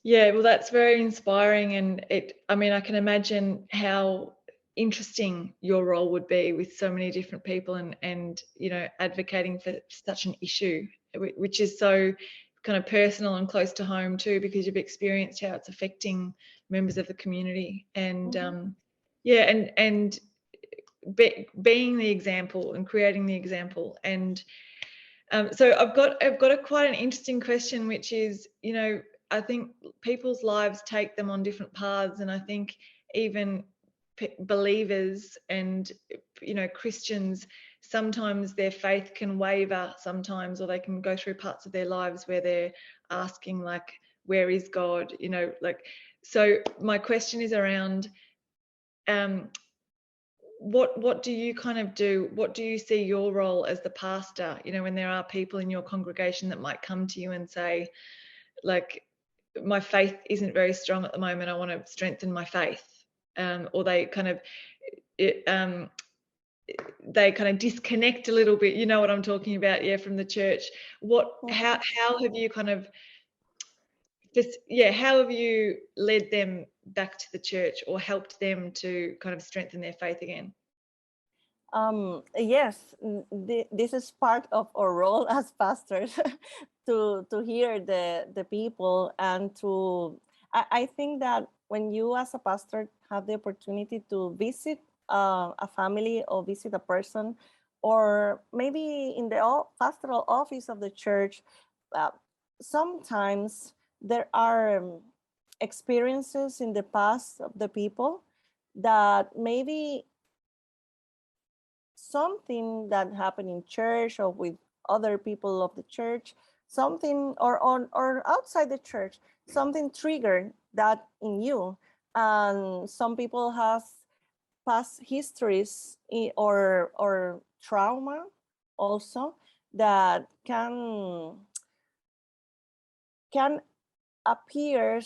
Speaker 1: Yeah, well, that's very inspiring. And I can imagine how interesting your role would be with so many different people, and you know, advocating for such an issue, which is so kind of personal and close to home too, because you've experienced how it's affecting members of the community. And yeah, and being the example and creating the example. And so I've got quite an interesting question, which is, you know, I think people's lives take them on different paths, and I think even believers and, you know, Christians, sometimes their faith can waver sometimes, or they can go through parts of their lives where they're asking, like, where is God? You know, like, so my question is around what do you kind of do? What do you see your role as the pastor, you know, when there are people in your congregation that might come to you and say, like, my faith isn't very strong at the moment, I want to strengthen my faith, or they kind of disconnect a little bit, you know what I'm talking about, yeah, from the church. How have you kind of how have you led them back to the church, or helped them to kind of strengthen their faith again?
Speaker 2: Yes, this is part of our role as pastors to hear the people, and to I think that when you as a pastor have the opportunity to visit a family, or visit a person, or maybe in the pastoral office of the church, sometimes there are experiences in the past of the people that maybe something that happened in church or with other people of the church, something, or outside the church, something triggered that in you. And some people have past histories or trauma also that can appear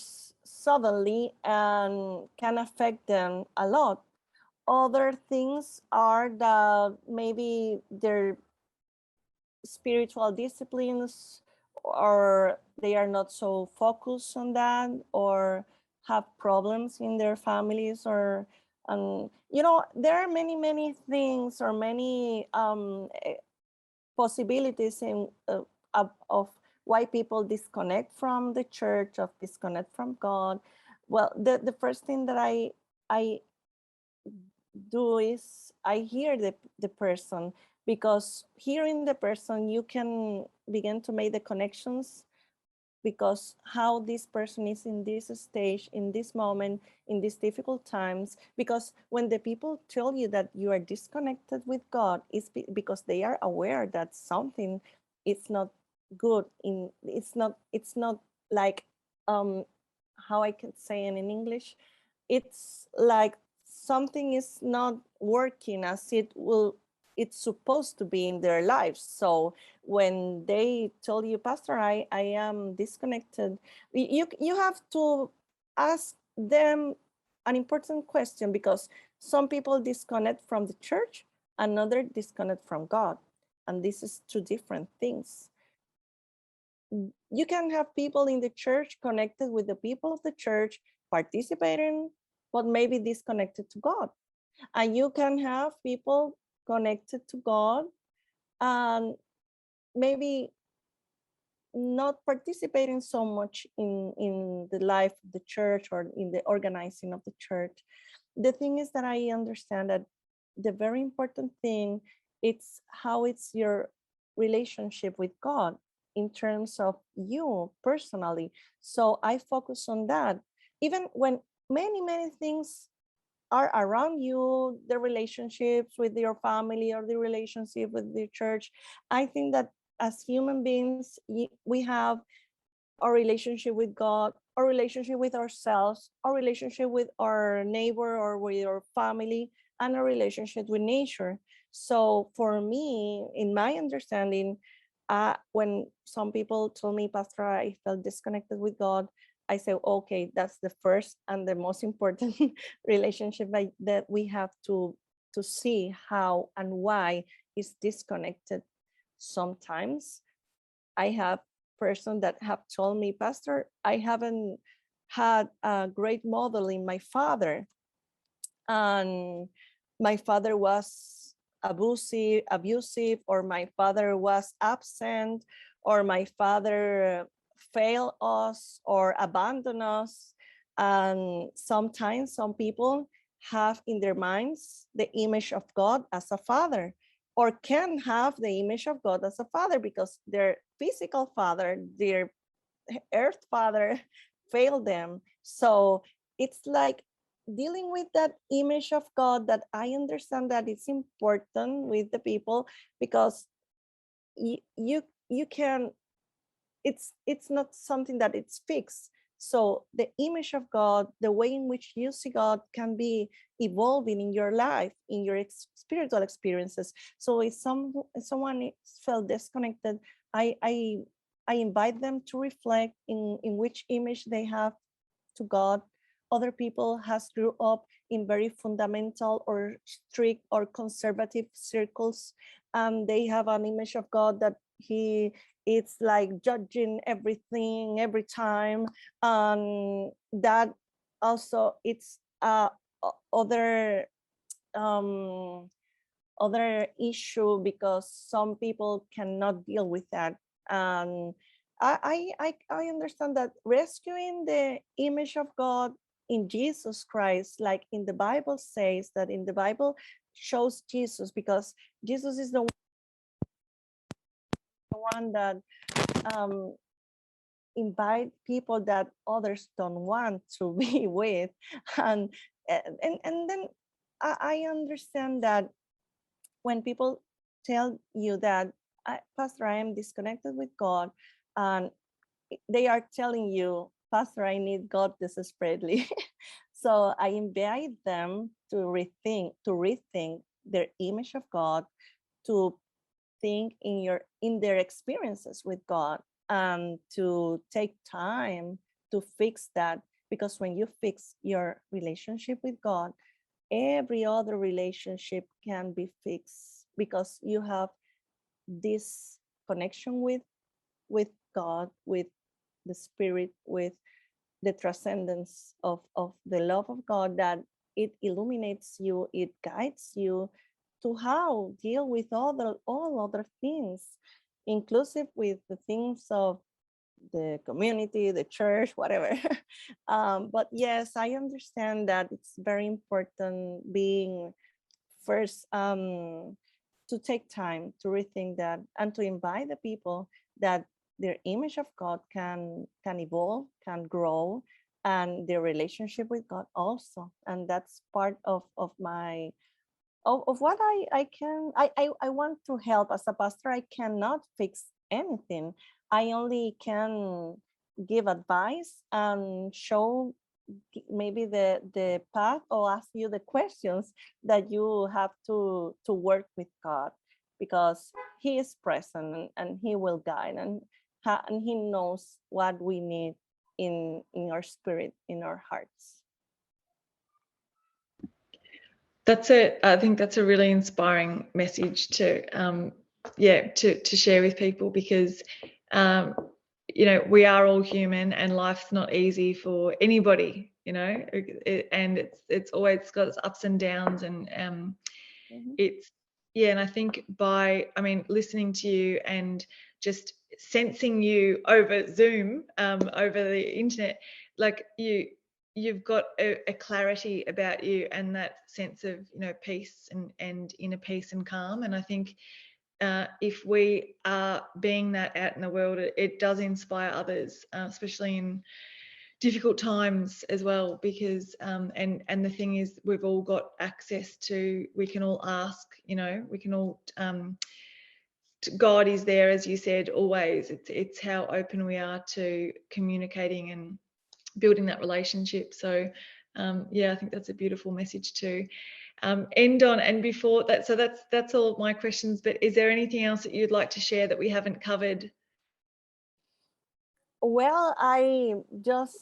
Speaker 2: suddenly and can affect them a lot. Other things are that maybe their spiritual disciplines, or they are not so focused on that, or have problems in their families, or you know, there are many things, or many possibilities in of why people disconnect from the church, of disconnect from God. Well, the first thing that I do is I hear the person, because hearing the person, you can begin to make the connections, because how this person is in this stage, in this moment, in these difficult times. Because when the people tell you that you are disconnected with God, it's because they are aware that something is not good. It's not like how I can say it in English. It's like something is not working as it's supposed to be in their lives. So when they tell you, Pastor, I am disconnected, you have to ask them an important question, because some people disconnect from the church, another disconnect from God, and this is two different things. You can have people in the church connected with the people of the church, participating, but maybe disconnected to God. And you can have people connected to God and maybe not participating so much in the life of the church, or in the organizing of the church. The thing is that I understand that the very important thing, it's how it's your relationship with God in terms of you personally. So I focus on that. Even when many things are around you, the relationships with your family, or the relationship with the church, I think that as human beings, we have our relationship with God, our relationship with ourselves, our relationship with our neighbor or with our family, and our relationship with nature. So for me, in my understanding, when some people told me, Pastor, I felt disconnected with God, I say, okay, that's the first and the most important relationship that we have to see how and why is disconnected. Sometimes I have person that have told me, Pastor, I haven't had a great model in my father. and my father was abusive, or my father was absent, or my father failed us or abandoned us. And sometimes some people have in their minds the image of God as a father, or can have the image of God as a father because their physical father, their earth father failed them. So it's like dealing with that image of God, that I understand that it's important with the people, because you can, it's not something that it's fixed. So the image of God, the way in which you see God, can be evolving in your life, in your spiritual experiences. So if someone felt disconnected, I invite them to reflect in which image they have to God. Other people has grew up in very fundamental or strict or conservative circles, and they have an image of God that it's like judging everything every time, and that also it's other other issue, because some people cannot deal with that. And I understand that rescuing the image of God in Jesus Christ, like in the Bible says, that in the Bible shows Jesus, because Jesus is the one that invite people that others don't want to be with. and and then I understand that when people tell you that, Pastor, I am disconnected with God, and they are telling you, Pastor, I need God desperately. So I invite them to rethink their image of God, to think in their experiences with God, and to take time to fix that. Because when you fix your relationship with God, every other relationship can be fixed, because you have this connection with God, with the Spirit, with the transcendence of the love of God, that it illuminates you, it guides you to how deal with all other things, inclusive with the things of the community, the church, whatever. But yes, I understand that it's very important being first, to take time to rethink that, and to invite the people that their image of God can evolve, can grow, and their relationship with God also. And that's part of my of what I want to help as a pastor. I cannot fix anything. I only can give advice and show maybe the path, or ask you the questions that you have to work with God, because He is present, and He will guide, and He knows what we need in our spirit, in our hearts.
Speaker 1: I think that's a really inspiring message to share with people, because we are all human, and life's not easy for anybody, and it's always got its ups and downs, and and I think listening to you and just sensing you over Zoom, over the internet, like you've got a clarity about you, and that sense of peace and inner peace and calm. And I think if we are being that out in the world, it does inspire others, especially in difficult times as well, because and the thing is, we've all got access to, we can all ask, we can all God is there, as you said, always. It's how open we are to communicating and building that relationship. So I think that's a beautiful message to end on. And before that, so that's all of my questions, but is there anything else that you'd like to share that we haven't covered?
Speaker 2: Well, I just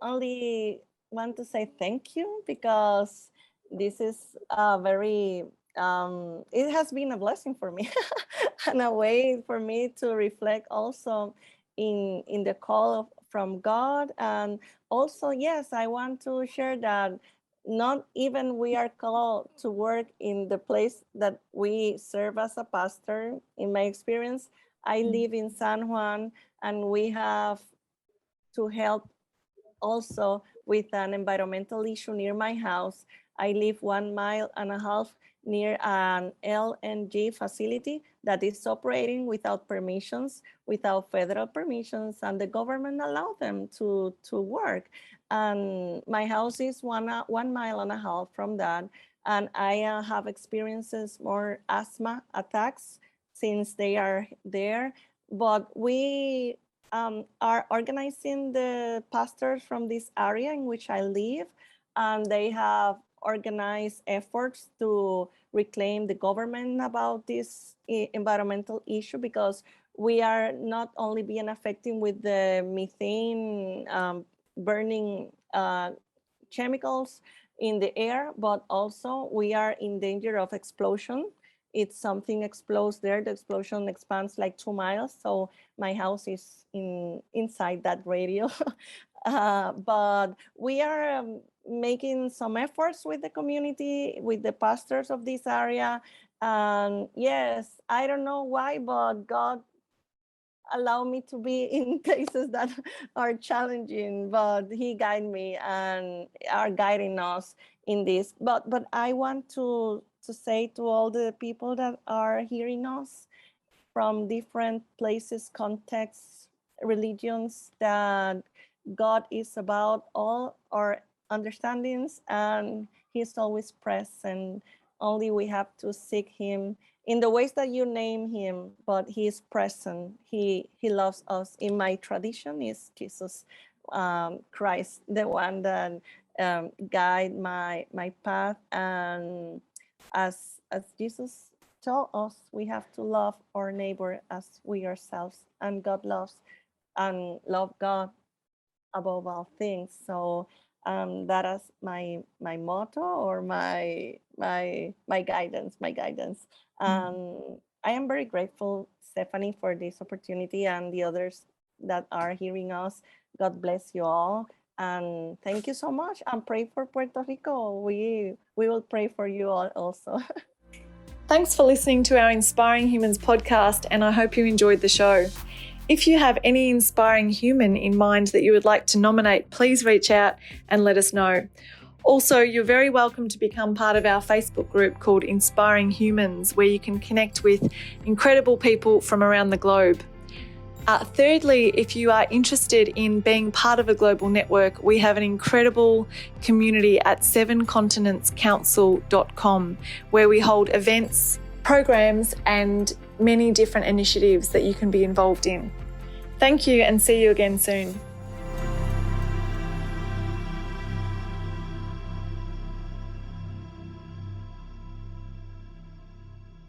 Speaker 2: only want to say thank you, because this is a very it has been a blessing for me and a way for me to reflect also in the call from God. And also, yes, I want to share that not even we are called to work in the place that we serve as a pastor. In my experience, I live in San Juan, and we have to help also with an environmental issue near my house. I live 1.5 miles near an LNG facility that is operating without permissions, without federal permissions, and the government allowed them to work. And my house is 1.5 miles from that. And I have experiences more asthma attacks since they are there. But we are organizing the pastors from this area in which I live, and they have organized efforts to reclaim the government about this environmental issue, because we are not only being affected with the methane burning chemicals in the air, but also we are in danger of explosion. If something explodes there, the explosion expands like 2 miles. So my house is inside that radio. But we are making some efforts with the community, with the pastors of this area. And yes, I don't know why, but God allow me to be in places that are challenging, but he guide me and are guiding us in this. But I want to say to all the people that are hearing us from different places, contexts, religions, that God is about all our understandings, and he's always present. Only we have to seek him in the ways that you name him, but he is present. He loves us. In my tradition is Jesus Christ, the one that guide my path. And as Jesus told us, we have to love our neighbor as we ourselves, and God loves and love God above all things. So that is my motto, or my guidance. I am very grateful, Stephanie, for this opportunity, and the others that are hearing us. God bless you all, and thank you so much. And pray for Puerto Rico. We will pray for you all also.
Speaker 1: Thanks for listening to our Inspiring Humans podcast, and I hope you enjoyed the show. If you have any inspiring human in mind that you would like to nominate, please reach out and let us know. Also, you're very welcome to become part of our Facebook group called Inspiring Humans, where you can connect with incredible people from around the globe. Thirdly, if you are interested in being part of a global network, we have an incredible community at 7continentscouncil.com, where we hold events, programs, and many different initiatives that you can be involved in. Thank you, and see you again soon.